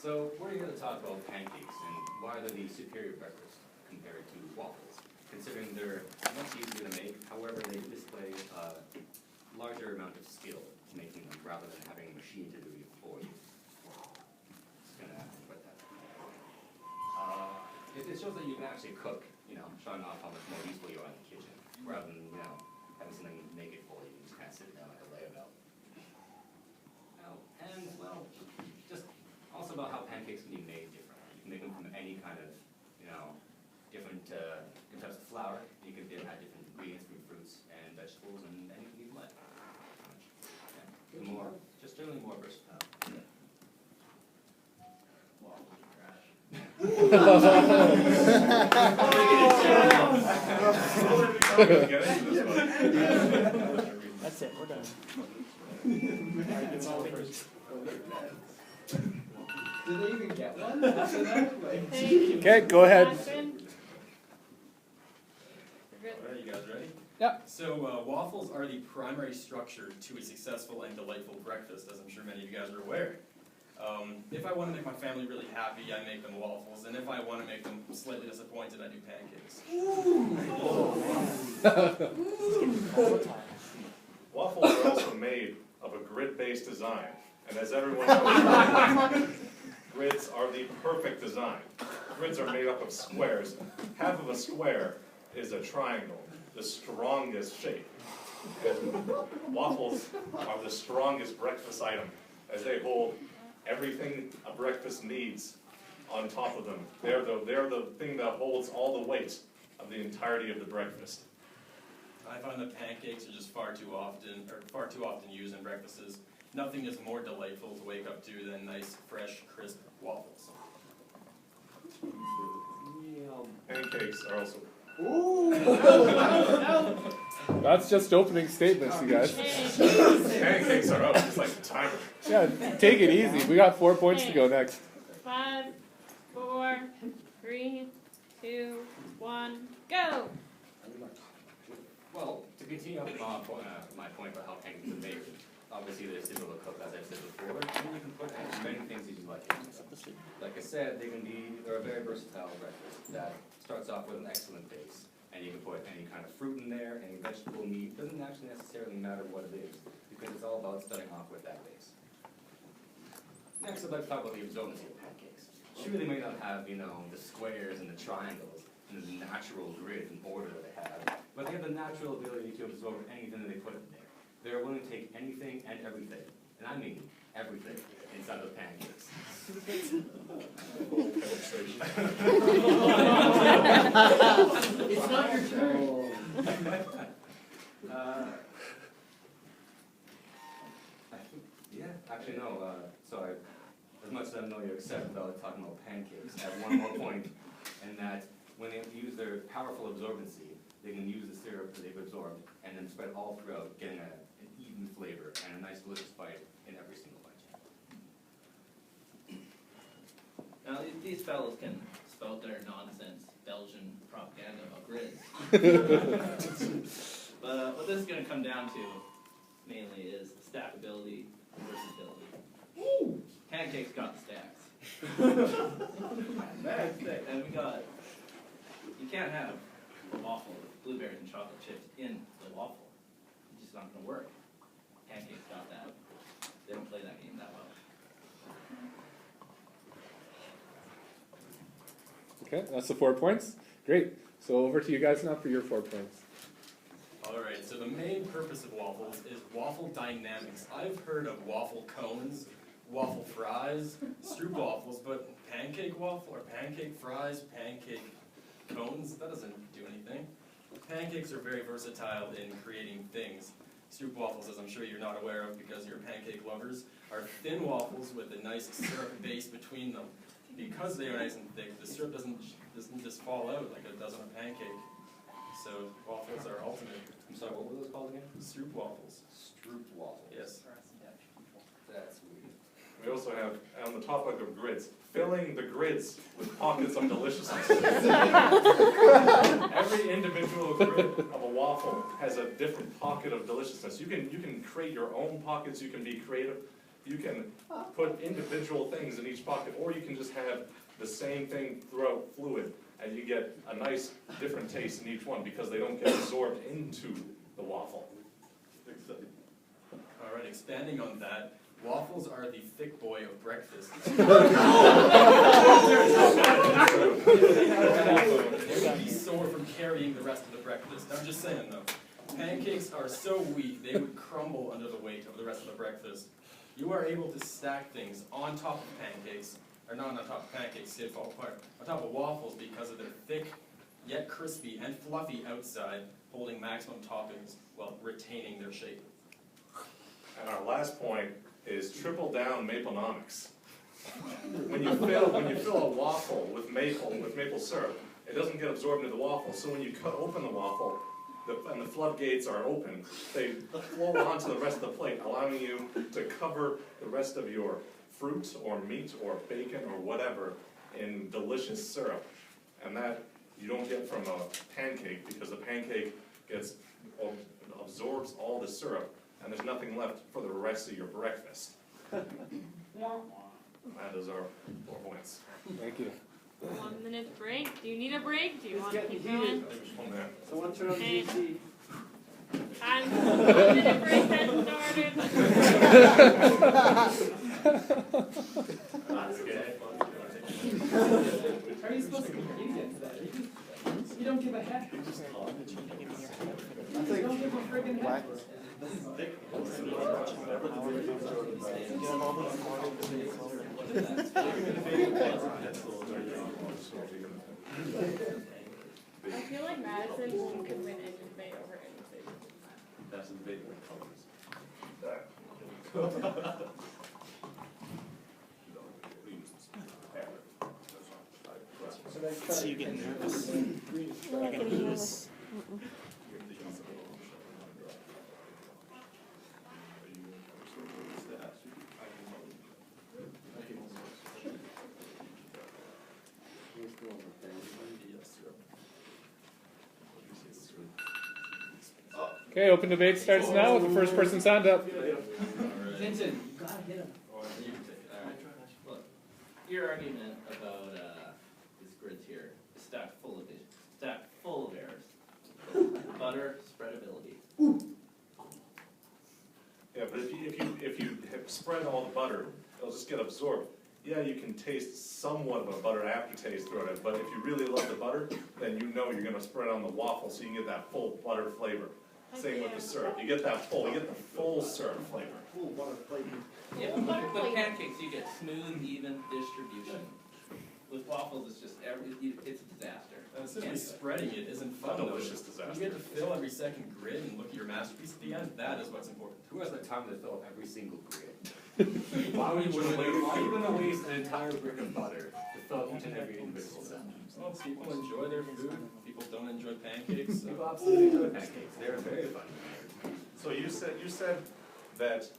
So we're here to talk about pancakes and why they're the superior breakfast compared to waffles, considering they're much easier to make. However, they display a larger amount of skill making them rather than having a machine to do it for you. Just gonna put that. It shows that you can actually cook, showing off how much more useful you are in the kitchen, rather than having something make it for you and just kind of sit down like a layout. And well, just also about how pancakes can be made differently. You can make them from any kind of, different types of flour. You can add different ingredients from fruits and vegetables and anything you'd like. Yeah. Just generally more versatile. That's it, we're done. Did they even get one after that? Okay, go ahead. Alright, you guys ready? Yep. So waffles are the primary structure to a successful and delightful breakfast, as I'm sure many of you guys are aware. If I want to make my family really happy, I make them waffles, and if I want to make them slightly disappointed, I do pancakes. Waffles are also made of a grid-based design, and as everyone knows, grids are the perfect design. Grids are made up of squares. Half of a square is a triangle, the strongest shape. And waffles are the strongest breakfast item, as they hold everything a breakfast needs on top of them. They're the thing that holds all the weight of the entirety of the breakfast. I find that pancakes are just far too often used in breakfasts. Nothing is more delightful to wake up to than nice, fresh, crisp waffles. Pancakes are also... That's just opening statements, you guys. Pancakes are up, it's like a timer. Yeah, take it easy. We got 4 points to go next. 5, 4, 3, 2, 1, go! Well, to continue up my point about how pancakes are made, obviously they're simple to cook, as I said before, and you can put as many things as you like in them. Like I said, they're a very versatile breakfast that starts off with an excellent base. And you can put any kind of fruit in there, any vegetable, meat. It doesn't actually necessarily matter what it is, because it's all about starting off with that base. Next, I'd like to talk about the absorbency of pancakes. Sure, they may not have, the squares and the triangles and the natural grid and order that they have, but they have the natural ability to absorb anything that they put in there. They're willing to take anything and everything, and I mean everything, inside of pancakes. It's not your turn. Actually no. As much as I know you're upset about talking about pancakes, I have one more point, in that when they use their powerful absorbency, they can use the syrup that they've absorbed and then spread all throughout, getting an even flavor and a nice delicious bite in every single bite. Now, these fellows can spout their nonsense Belgian propaganda about grids. But what this is going to come down to, mainly, is stackability and versatility. Pancakes got the stacks. And you can't have a waffle with blueberries and chocolate chips in the waffle. It's just not going to work. Pancakes got that. They don't play that game that well. Okay, that's the 4 points. Great. So over to you guys now for your 4 points. Alright, so the main purpose of waffles is waffle dynamics. I've heard of waffle cones, waffle fries, stroop waffles, but pancake waffle or pancake fries, pancake cones, that doesn't do anything. Pancakes are very versatile in creating things. Stroop waffles, as I'm sure you're not aware of because you're pancake lovers, are thin waffles with a nice syrup base between them. Because they are nice and thick, the syrup doesn't just fall out like it does on a pancake. So waffles are ultimate. I'm sorry, what were those called again? Stroop waffles. Stroop waffles. Yes. That's weird. We also have, on the topic of grids, filling the grids with pockets of deliciousness. Every individual grid of a waffle has a different pocket of deliciousness. You can create your own pockets, you can be creative. You can put individual things in each pocket, or you can just have the same thing throughout fluid, and you get a nice different taste in each one because they don't get absorbed into the waffle. All right, expanding on that, waffles are the thick boy of breakfast. They would be sore from carrying the rest of the breakfast. I'm just saying though. Pancakes are so weak, they would crumble under the weight of the rest of the breakfast. You are able to stack things on top of pancakes, or not on top of pancakes, they'd fall apart, on top of waffles because of their thick, yet crispy and fluffy outside, holding maximum toppings while retaining their shape. And our last point is triple down Maplenomics. When you fill a waffle with maple syrup, it doesn't get absorbed into the waffle. So when you cut open the waffle, and the floodgates are open, they flow onto the rest of the plate, allowing you to cover the rest of your fruit or meat or bacon or whatever in delicious syrup. And that you don't get from a pancake, because the pancake absorbs all the syrup, and there's nothing left for the rest of your breakfast. That is our 4 points. Thank you. 1 minute break. Do you need a break? Do you want to getting keep heated. going? One there. Someone turn on the AC. And 1 minute break has started. How are you supposed to compete against that? You don't give a heck. You don't give a friggin' heck. I feel like Madison could win any debate over anything. That's the debate with So you get nervous. You're gonna use. Okay, open debate starts now with the first person signed up. Vincent, you gotta hit him. Look, your argument about these grids here is stacked full of errors. Butter spreadability. Yeah, but if you have spread all the butter, it'll just get absorbed. Yeah, you can taste somewhat of a butter aftertaste throughout it, but if you really love the butter, then you know you're gonna spread it on the waffle so you can get that full butter flavor. Same with the syrup. You get the full syrup flavor. Full butter plate. Yeah, but with pancakes you get smooth, even distribution. With waffles, it's just it's a disaster. Simply spreading it isn't fun though. Delicious You disaster. get to fill every second grid and look at your masterpiece at the end. That is what's important. Who has the time to fill every single grid? Why would you want to waste an entire brick of butter to fill each and every individual cell? Well, people enjoy their food. People don't enjoy pancakes. So. People absolutely enjoy pancakes. They're very fun. So you said that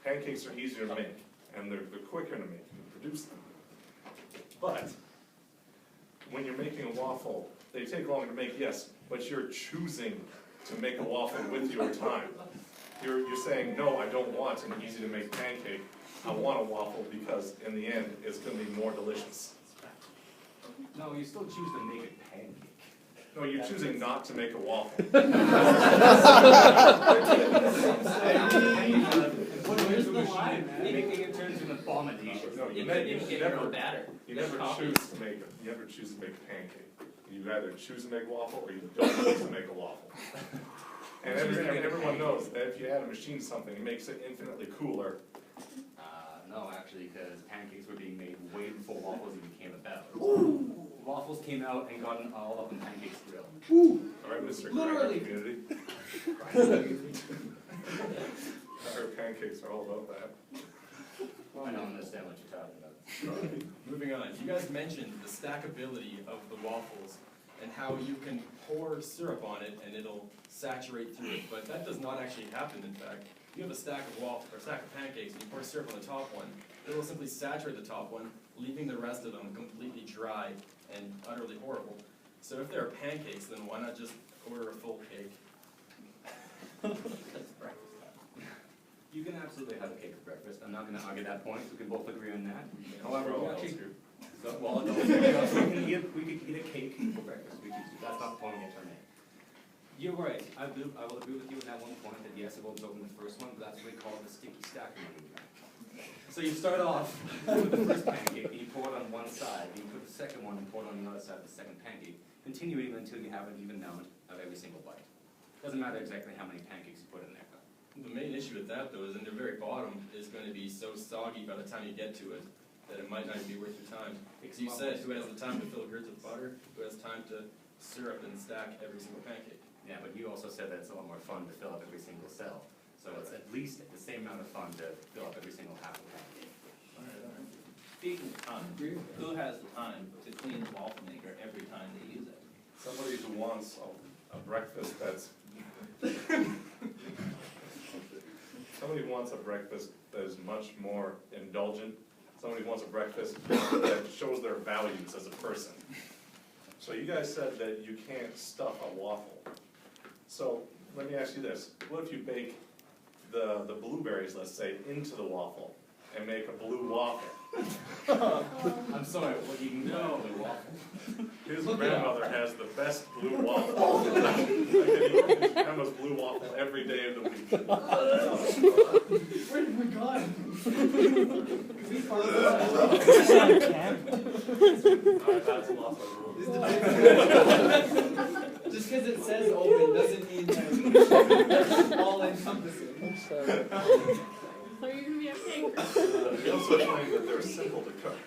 pancakes are easier to make, and they're quicker to make and produce them. But when you're making a waffle, they take longer to make, yes, but you're choosing to make a waffle with your time. You're saying, no, I don't want an easy to make pancake. I want a waffle because in the end, it's going to be more delicious. No, you still choose to make a pancake. No, you're choosing not to make a waffle. Where's the line, man? Making it turns into an abomination. No, You get your own batter. You never choose to make a pancake. You either choose to make a waffle or you don't choose to make a waffle. And everyone knows that if you add a machine to something, it makes it infinitely cooler. No, actually, because pancakes were being made way before waffles even came about. Waffles came out and got all up in pancakes grill. All right, Mr. Literally. Community. I heard pancakes are all about that. I don't understand what you're talking about. Moving on, you guys mentioned the stackability of the waffles and how you can pour syrup on it and it'll saturate through it, but that does not actually happen. In fact, you have a stack of waffles or a stack of pancakes and you pour syrup on the top one, it will simply saturate the top one, leaving the rest of them completely dry and utterly horrible. So if there are pancakes, then why not just order a full cake? You can absolutely have a cake for breakfast. I'm not going to argue that point. We can both agree on that. However, we actually, we could eat a cake for breakfast. That's not the point we get to make. You're right. I will agree with you on that one point that yes, it will absorb in the first one, but that's what we call the sticky stack maneuver. So you start off with the first pancake, and you pour it on one side, and you put the second one and pour it on the other side of the second pancake, continuing until you have an even amount of every single bite. Doesn't matter exactly how many pancakes you put in there. The main issue with that, though, is in the very bottom is going to be so soggy by the time you get to it that it might not even be worth your time. Because you said who has the time to fill grits with butter, who has time to syrup and stack every single pancake. Yeah, but you also said that it's a lot more fun to fill up every single cell. So it's at least the same amount of fun to fill up every single half of pancake. Speaking of time, who has the time to clean the waffle maker every time they use it? Somebody who wants a breakfast that's somebody who wants a breakfast that is much more indulgent. Somebody who wants a breakfast that shows their values as a person. So you guys said that you can't stuff a waffle. So let me ask you this. What if you bake the blueberries, let's say, into the waffle and make a blue waffle? I'm sorry, what do you mean by a blue waffle? His grandmother has the best blue waffle. I can eat grandma's blue waffle every day of the week. Where did we go? We follow That's a lot of rules. Just because it says open doesn't mean that it's all encompassing. So you're gonna be okay. We also find that they're simple to cook.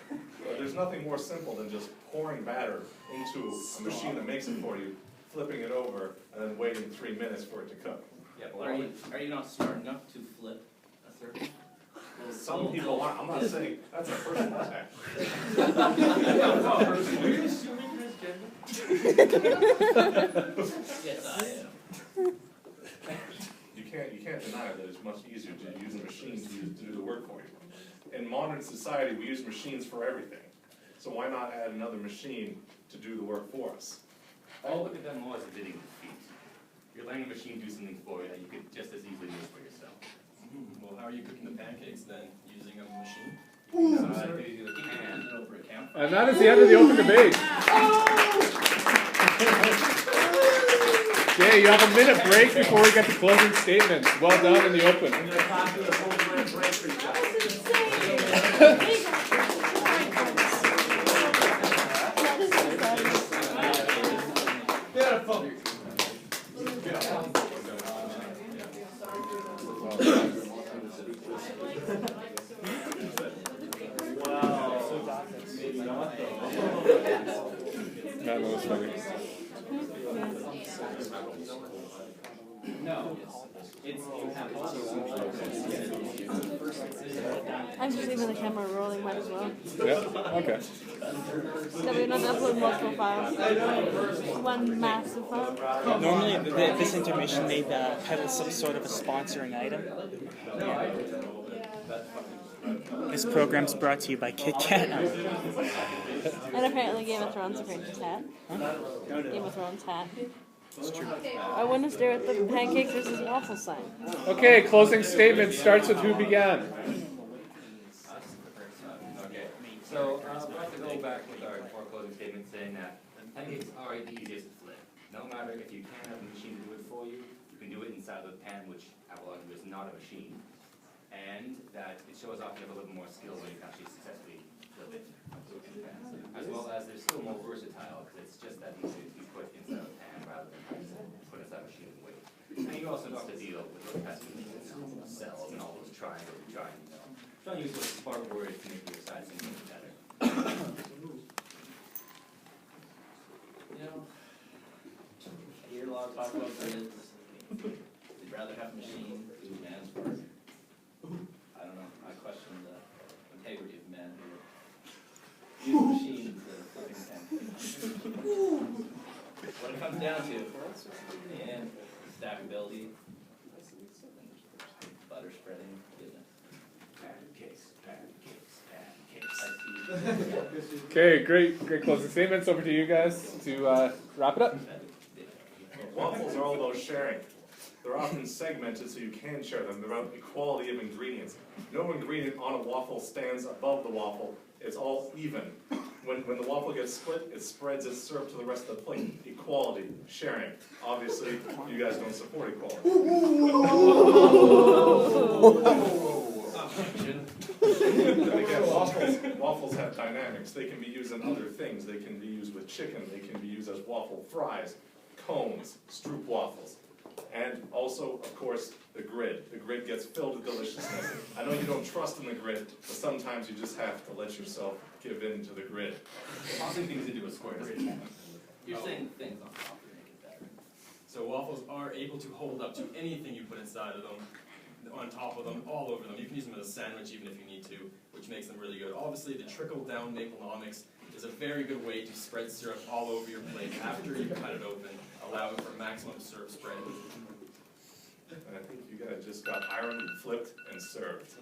There's nothing more simple than just pouring batter into a machine that makes it for you, flipping it over, and then waiting 3 minutes for it to cook. Yeah, but Are you not smart enough to flip a circle? Some people aren't. I'm not saying that's a personal attack. Are you assuming Yes, I am. You can't deny that it's much easier to use a machine to do the work for you. In modern society, we use machines for everything. So why not add another machine to do the work for us? I look at that more as a bidding defeat. You're letting a machine do something for you that you could just as easily do for yourself. Well, how are you cooking the pancakes then? Using a machine? You can. Over a camp. And that is the end of the open debate. Okay, you have a minute break before we get to closing statements. Well done in the open. That was funny. No, it's you have I'm just leaving the camera rolling, might as well. Yeah, okay. So we're not upload multiple files. One massive file. Normally, this intermission may peddle some sort of a sponsoring item. This program's brought to you by Kit Kat. And apparently Game of Thrones apprentice hat. Game of Thrones hat. It's true. I want to stare at the pancakes versus waffle sign. Okay, closing statement starts with who began. Okay, so I'd like to go back with our closing statement saying that pancakes are the easiest to flip. No matter if you can't have a machine to do it for you, you can do it inside of a pan, which I will argue is not a machine. And that it shows off you have a little more skill when you can actually successfully flip it. As well as they're still more versatile because it's just that easy to be put inside a pan rather than put inside a machine and wait. And you also don't have to deal with those pesky cells and all those triangles you're trying to use those smart words to make your side seem a little better. You know, I hear a lot of talk about grids. They'd rather have a machine do man's work. I don't know, I question the integrity of men who use machines as flipping pancakes. What it comes down to, and stackability, butter spreading, goodness. Pancakes. Okay, great closing statements. Over to you guys to wrap it up. Waffles are all about sharing. They're often segmented so you can share them. They're about equality of ingredients. No ingredient on a waffle stands above the waffle. It's all even. When the waffle gets split, it spreads its syrup to the rest of the plate. Equality, sharing. Obviously, you guys don't support equality. And again, waffles have dynamics. They can be used in other things. They can be used with chicken. They can be used as waffle fries, cones, stroop waffles. And also, of course, the grid. The grid gets filled with deliciousness. I know you don't trust in the grid, but sometimes you just have to let yourself give in to the grid. Tossing things into a square. You're saying things on top to make it better. So waffles are able to hold up to anything you put inside of them, on top of them, all over them. You can use them as a sandwich even if you need to, which makes them really good. Obviously, the trickle-down Maple-nomics is a very good way to spread syrup all over your plate after you cut it open, allowing for maximum syrup spread. And I think you guys just got ironed, flipped, and served.